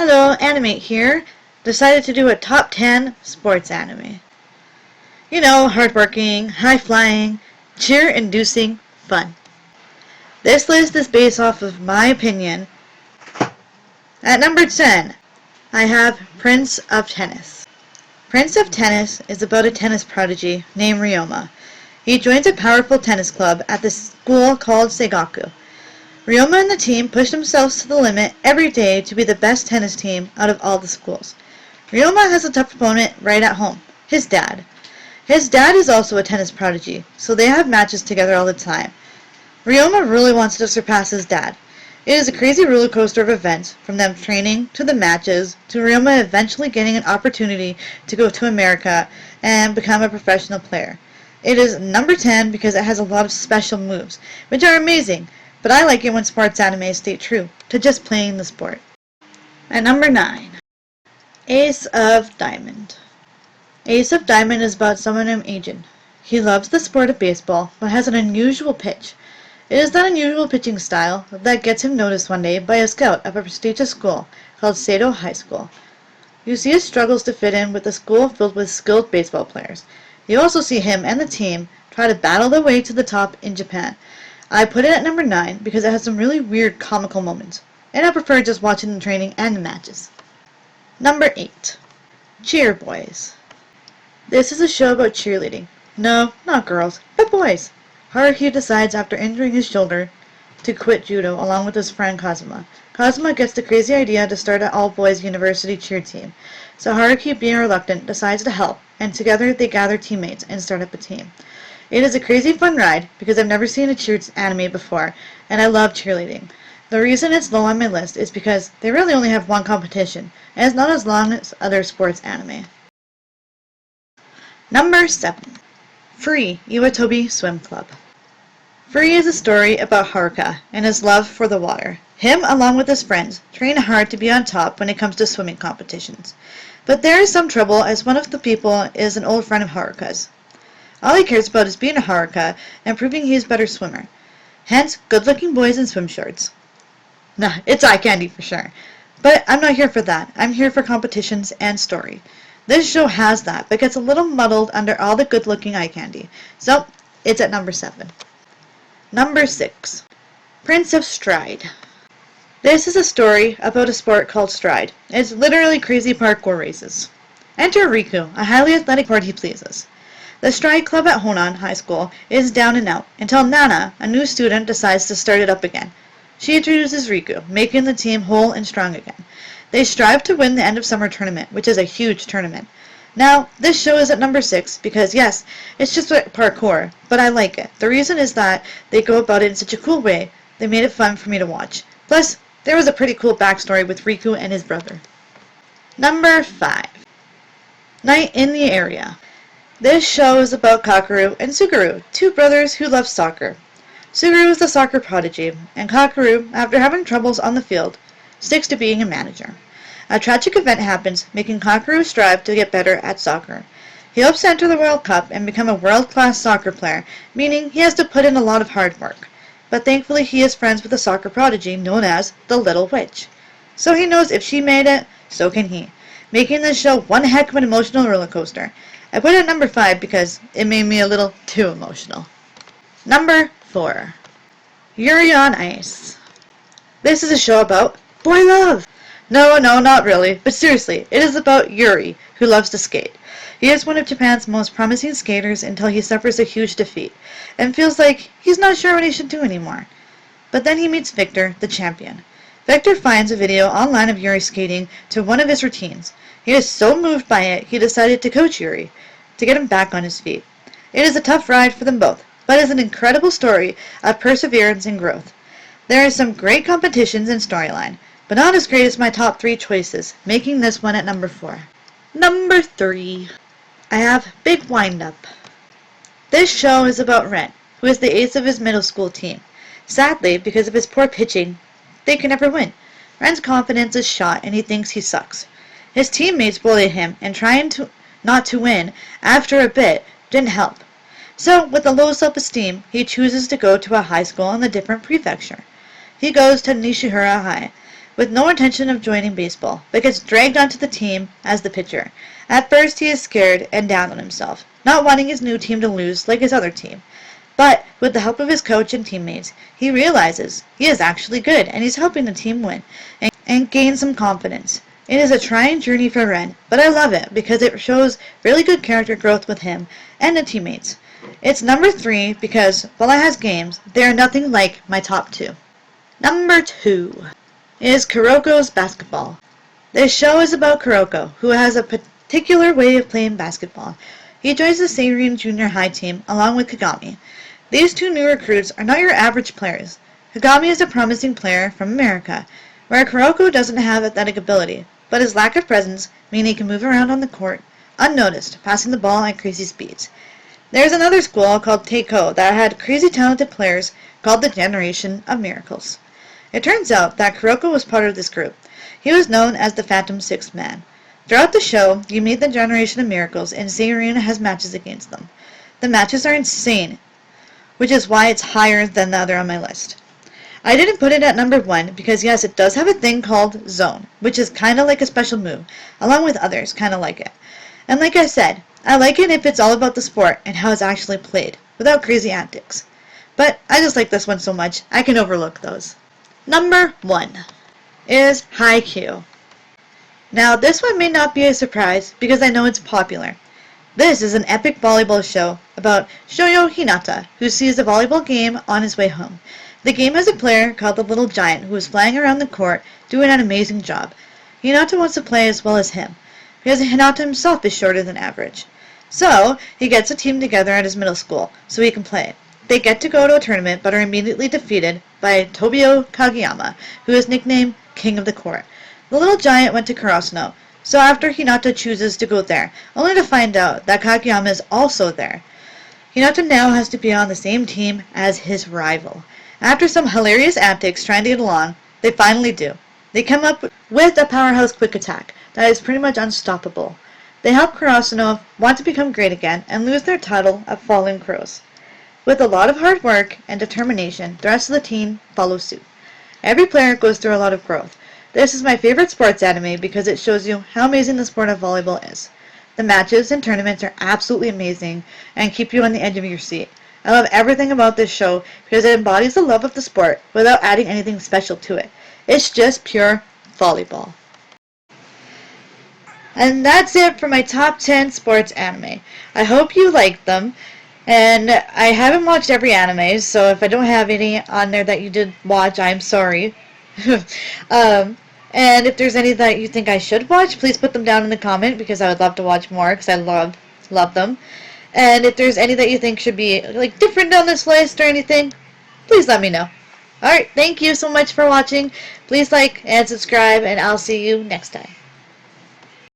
Hello, Animate here. Decided to do a top 10 sports anime. You know, hardworking, high-flying, cheer-inducing fun. This list is based off of my opinion. At number 10, I have Prince of Tennis. Prince of Tennis is about a tennis prodigy named Ryoma. He joins a powerful tennis club at the school called Seigaku. Ryoma and the team push themselves to the limit every day to be the best tennis team out of all the schools. Ryoma has a tough opponent right at home, his dad. His dad is also a tennis prodigy, so they have matches together all the time. Ryoma really wants to surpass his dad. It is a crazy roller coaster of events, from them training to the matches to Ryoma eventually getting an opportunity to go to America and become a professional player. It is number 10 because it has a lot of special moves, which are amazing, but I like it when sports anime stay true to just playing the sport. At number 9, Ace of Diamond. Ace of Diamond is about someone named Agent. He loves the sport of baseball, but has an unusual pitch. It is that unusual pitching style that gets him noticed one day by a scout of a prestigious school called Sato High School. You see his struggles to fit in with a school filled with skilled baseball players. You also see him and the team try to battle their way to the top in Japan. I put it at number 9 because it has some really weird comical moments, and I prefer just watching the training and the matches. Number 8. Cheer Boys. This is a show about cheerleading. No, not girls, but boys. Haruhi decides after injuring his shoulder to quit judo along with his friend Kazuma. Kazuma gets the crazy idea to start an all-boys university cheer team, so Haruhi, being reluctant, decides to help, and together they gather teammates and start up a team. It is a crazy fun ride because I've never seen a cheer anime before, and I love cheerleading. The reason it's low on my list is because they really only have one competition, and it's not as long as other sports anime. Number 7. Free Iwatobi Swim Club. Free is a story about Haruka and his love for the water. Him, along with his friends, train hard to be on top when it comes to swimming competitions. But there is some trouble as one of the people is an old friend of Haruka's. All he cares about is being a Haruka and proving he is a better swimmer. Hence, good-looking boys in swim shorts. Nah, it's eye candy for sure. But I'm not here for that. I'm here for competitions and story. This show has that, but gets a little muddled under all the good-looking eye candy. So, it's at number 7. Number 6. Prince of Stride. This is a story about a sport called Stride. It's literally crazy parkour races. Enter Riku, a highly athletic party pleases. The Stride Club at Honan High School is down and out until Nana, a new student, decides to start it up again. She introduces Riku, making the team whole and strong again. They strive to win the end of summer tournament, which is a huge tournament. Now, this show is at number 6 because, yes, it's just parkour, but I like it. The reason is that they go about it in such a cool way. They made it fun for me to watch. Plus, there was a pretty cool backstory with Riku and his brother. Number 5. Night in the Area. This show is about Kakeru and Suguru, two brothers who love soccer. Suguru is the soccer prodigy, and Kakeru, after having troubles on the field, sticks to being a manager. A tragic event happens, making Kakeru strive to get better at soccer. He hopes to enter the World Cup and become a world-class soccer player, meaning he has to put in a lot of hard work. But thankfully he is friends with a soccer prodigy known as the Little Witch. So he knows if she made it, so can he, making this show one heck of an emotional roller coaster. I put it at number 5 because it made me a little too emotional. Number 4. Yuri on Ice. This is a show about boy love. No, not really, but seriously, it is about Yuri, who loves to skate. He is one of Japan's most promising skaters until he suffers a huge defeat, and feels like he's not sure what he should do anymore. But then he meets Victor, the champion. Victor finds a video online of Yuri skating to one of his routines. He is so moved by it, he decided to coach Yuri, to get him back on his feet. It is a tough ride for them both, but it is an incredible story of perseverance and growth. There are some great competitions and storyline, but not as great as my top 3 choices, making this one at number 4. Number 3. I have Big Wind-Up. This show is about Ren, who is the ace of his middle school team. Sadly, because of his poor pitching, they can never win. Ren's confidence is shot and he thinks he sucks. His teammates bully him, and trying not to win after a bit didn't help. So, with a low self-esteem, he chooses to go to a high school in a different prefecture. He goes to Nishihara High, with no intention of joining baseball, but gets dragged onto the team as the pitcher. At first he is scared and down on himself, not wanting his new team to lose like his other team. But with the help of his coach and teammates, he realizes he is actually good and he's helping the team win and gain some confidence. It is a trying journey for Ren, but I love it because it shows really good character growth with him and the teammates. It's number 3 because, while it has games, they are nothing like my top 2. Number 2 is Kurokos Basketball. This show is about Kuroko, who has a particular way of playing basketball. He joins the Seirin Junior High team along with Kagami. These 2 new recruits are not your average players. Kagami is a promising player from America, where Kuroko doesn't have athletic ability, but his lack of presence means he can move around on the court unnoticed, passing the ball at crazy speeds. There's another school called Teiko that had crazy talented players called the Generation of Miracles. It turns out that Kuroko was part of this group. He was known as the Phantom Sixth Man. Throughout the show, you meet the Generation of Miracles, and Seirin has matches against them. The matches are insane, which is why it's higher than the other on my list. I didn't put it at number 1 because yes, it does have a thing called Zone, which is kinda like a special move, along with others kinda like it. And like I said, I like it if it's all about the sport and how it's actually played, without crazy antics. But I just like this one so much, I can overlook those. Number 1 is Haikyuu. Now, this one may not be a surprise because I know it's popular. This is an epic volleyball show about Shoyo Hinata, who sees a volleyball game on his way home. The game has a player called the Little Giant who is flying around the court doing an amazing job. Hinata wants to play as well as him, because Hinata himself is shorter than average. So, he gets a team together at his middle school so he can play. They get to go to a tournament but are immediately defeated by Tobio Kageyama, who is nicknamed King of the Court. The Little Giant went to Karasuno, so after Hinata chooses to go there, only to find out that Kageyama is also there. Hinata now has to be on the same team as his rival. After some hilarious antics trying to get along, they finally do. They come up with a powerhouse quick attack that is pretty much unstoppable. They help Karasuno want to become great again and lose their title of Fallen Crows. With a lot of hard work and determination, the rest of the team follows suit. Every player goes through a lot of growth. This is my favorite sports anime because it shows you how amazing the sport of volleyball is. The matches and tournaments are absolutely amazing and keep you on the edge of your seat. I love everything about this show because it embodies the love of the sport without adding anything special to it. It's just pure volleyball. And that's it for my top 10 sports anime. I hope you liked them. And I haven't watched every anime, so if I don't have any on there that you did watch, I'm sorry. And if there's any that you think I should watch, please put them down in the comment because I would love to watch more because I love them. And if there's any that you think should be like different on this list or anything, please let me know. Alright, thank you so much for watching. Please like and subscribe, and I'll see you next time.